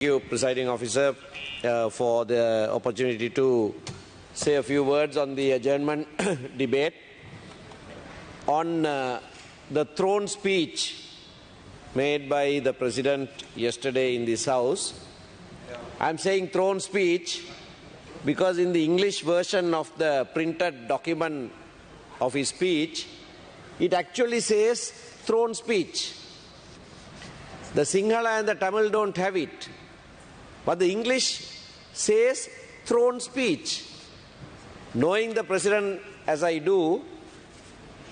Thank you, Presiding Officer, for the opportunity to say a few words on the adjournment debate. On the throne speech made by the President yesterday in this House, I'm saying throne speech because in the English version of the printed document of his speech, it actually says throne speech. The Sinhala and the Tamil don't have it. But the English says throne speech. Knowing the President as I do,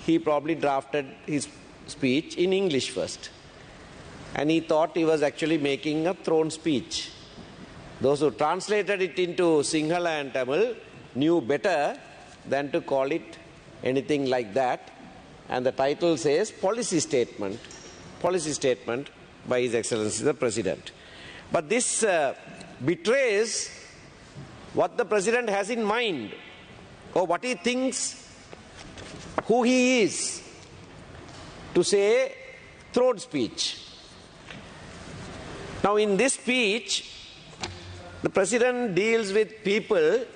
he probably drafted his speech in English first. And he thought he was actually making a throne speech. Those who translated it into Sinhala and Tamil knew better than to call it anything like that. And the title says policy statement by His Excellency the President. But this betrays what the President has in mind, or what he thinks, who he is, to say throne speech. Now in this speech, the President deals with people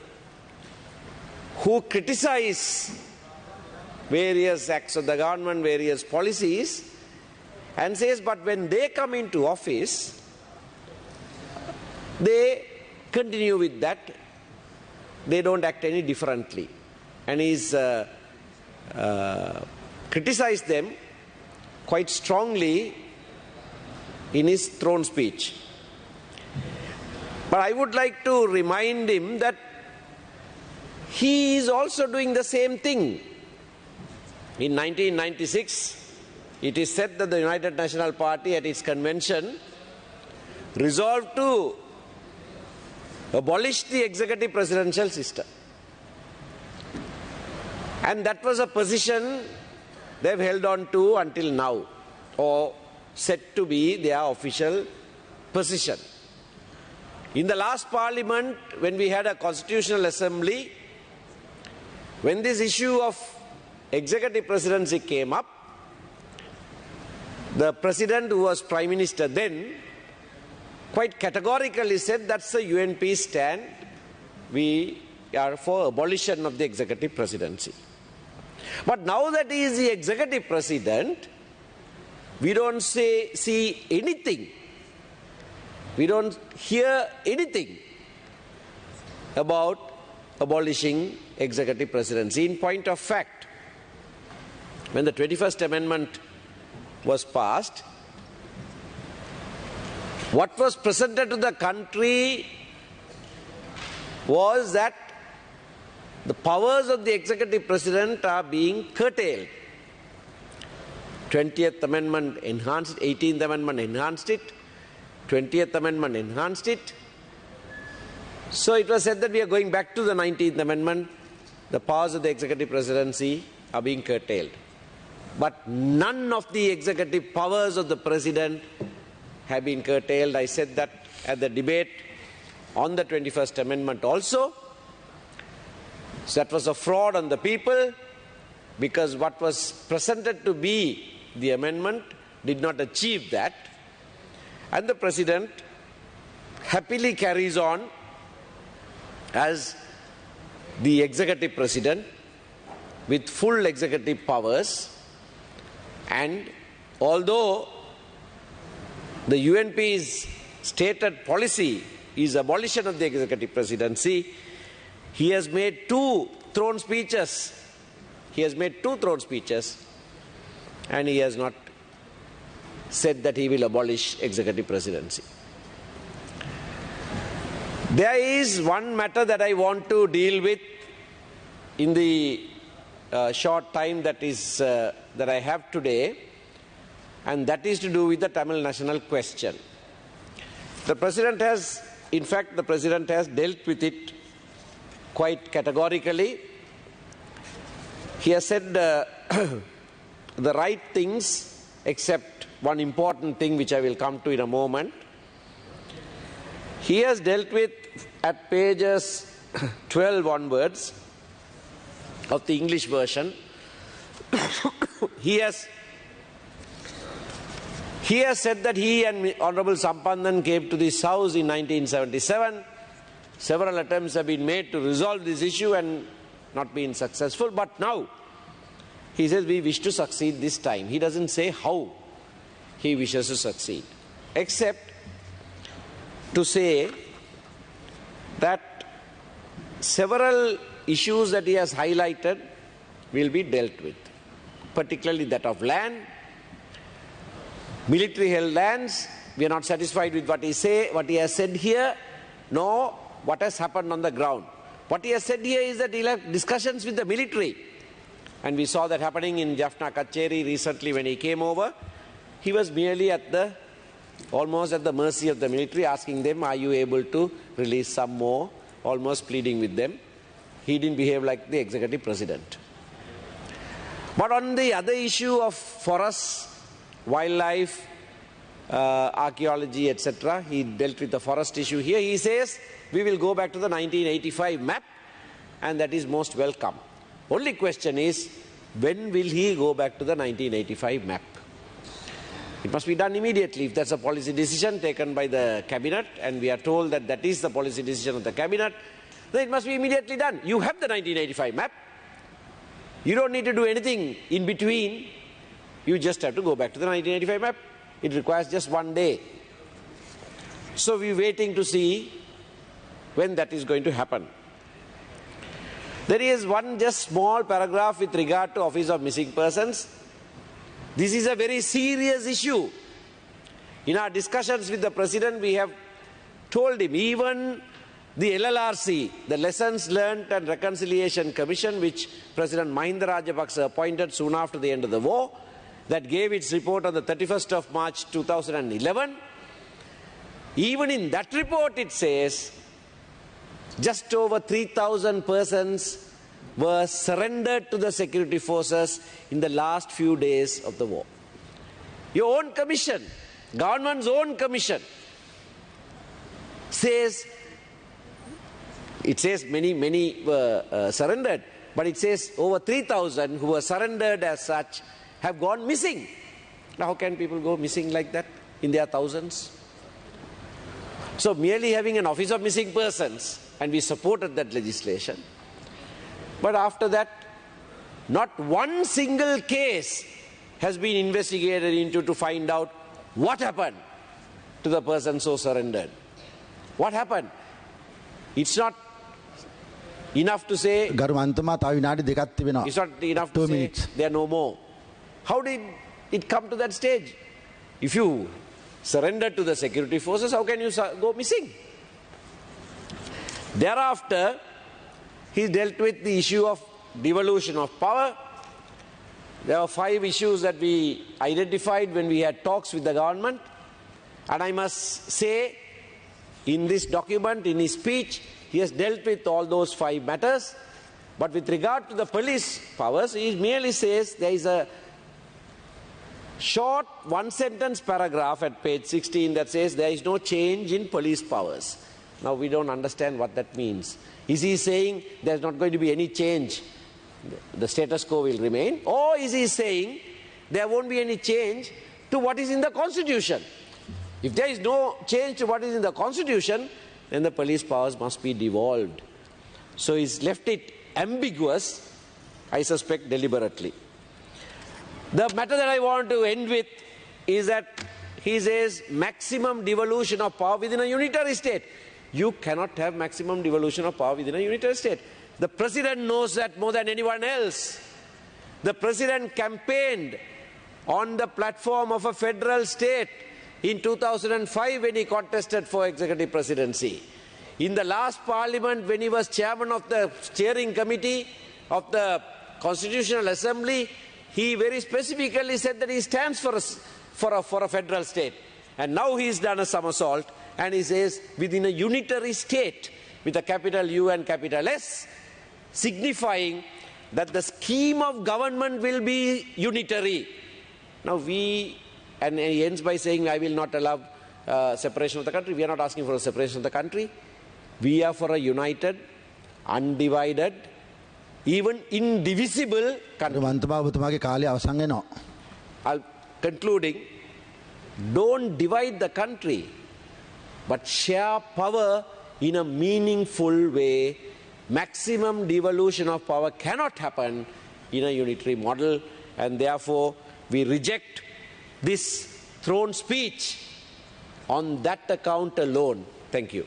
who criticize various acts of the government, various policies, and says, but when they come into office, they continue with that. They don't act any differently. And he's criticized them quite strongly in his throne speech. But I would like to remind him that he is also doing the same thing. In 1996, it is said that the United National Party at its convention resolved to abolish the executive presidential system. And that was a position they've held on to until now, or said to be their official position. In the last parliament, when we had a constitutional assembly, when this issue of executive presidency came up, the president, who was prime minister then, quite categorically said that's the UNP stand. We are for abolition of the executive presidency. But now that he is the executive president, we don't see anything. We don't hear anything about abolishing executive presidency. In point of fact, when the 21st Amendment was passed, what was presented to the country was that the powers of the executive president are being curtailed. 20th Amendment enhanced it, 18th Amendment enhanced it, 20th Amendment enhanced it. So it was said that we are going back to the 19th Amendment. The powers of the executive presidency are being curtailed. But none of the executive powers of the president have been curtailed. I said that at the debate on the 21st Amendment also. So that was a fraud on the people, because what was presented to be the amendment did not achieve that. And the President happily carries on as the executive president with full executive powers. And although the UNP's stated policy is abolition of the executive presidency, he has made two throne speeches. And he has not said that he will abolish executive presidency. There is one matter that I want to deal with in the short time that I have today, and that is to do with the Tamil national question. The President has dealt with it quite categorically. He has said the right things, except one important thing which I will come to in a moment. He has dealt with, at pages 12 onwards of the English version, he has He has said that he and Honorable Sampanthan came to this house in 1977. Several attempts have been made to resolve this issue and not been successful. But now, he says we wish to succeed this time. He doesn't say how he wishes to succeed, except to say that several issues that he has highlighted will be dealt with, particularly that of land, military held lands. We are not satisfied with what he has said here, nor what has happened on the ground. What he has said here is that he'll have discussions with the military. And we saw that happening in Jaffna Kacheri recently when he came over. He was merely almost at the mercy of the military, asking them, are you able to release some more, almost pleading with them. He didn't behave like the executive president. But on the other issue of forests, wildlife, archaeology, etc., he dealt with the forest issue here. He says, we will go back to the 1985 map, and that is most welcome. Only question is, when will he go back to the 1985 map? It must be done immediately. If that's a policy decision taken by the cabinet, and we are told that that is the policy decision of the cabinet, then it must be immediately done. You have the 1985 map. You don't need to do anything in between. You just have to go back to the 1985 map. It requires just one day. So we're waiting to see when that is going to happen. There is one just small paragraph with regard to Office of Missing Persons. This is a very serious issue. In our discussions with the President, we have told him, even the LLRC, the Lessons Learned and Reconciliation Commission, which President Mahinda Rajapaksa appointed soon after the end of the war, that gave its report on the 31st of March 2011, even in that report it says just over 3,000 persons were surrendered to the security forces in the last few days of the war. Your own commission, government's own commission, says, it says many were surrendered, but it says over 3,000 who were surrendered as such have gone missing. Now how can people go missing like that in their thousands? So merely having an Office of Missing Persons, and we supported that legislation, but after that, not one single case has been investigated into to find out what happened to the person so surrendered. What happened? It's not enough to say, it's not enough to say there are no more. How did it come to that stage? If you surrender to the security forces, how can you go missing? Thereafter, he dealt with the issue of devolution of power. There were 5 issues that we identified when we had talks with the government. And I must say, in this document, in his speech, he has dealt with all those 5 matters. But with regard to the police powers, he merely says there is a short one-sentence paragraph at page 16 that says there is no change in police powers. Now we don't understand what that means. Is he saying there's not going to be any change, the status quo will remain? Or is he saying there won't be any change to what is in the Constitution? If there is no change to what is in the Constitution, then the police powers must be devolved. So he's left it ambiguous, I suspect deliberately. The matter that I want to end with is that he says maximum devolution of power within a unitary state. You cannot have maximum devolution of power within a unitary state. The President knows that more than anyone else. The President campaigned on the platform of a federal state in 2005 when he contested for executive presidency. In the last parliament, when he was chairman of the steering committee of the Constitutional Assembly, he very specifically said that he stands for a federal state. And now he's done a somersault and he says within a unitary state with a capital U and capital S, signifying that the scheme of government will be unitary. Now and he ends by saying, I will not allow separation of the country. We are not asking for a separation of the country. We are for a united, undivided, even indivisible country. Concluding, Don't divide the country, but share power in a meaningful way. Maximum devolution of power cannot happen in a unitary model, and therefore we reject this throne speech on that account alone. Thank you.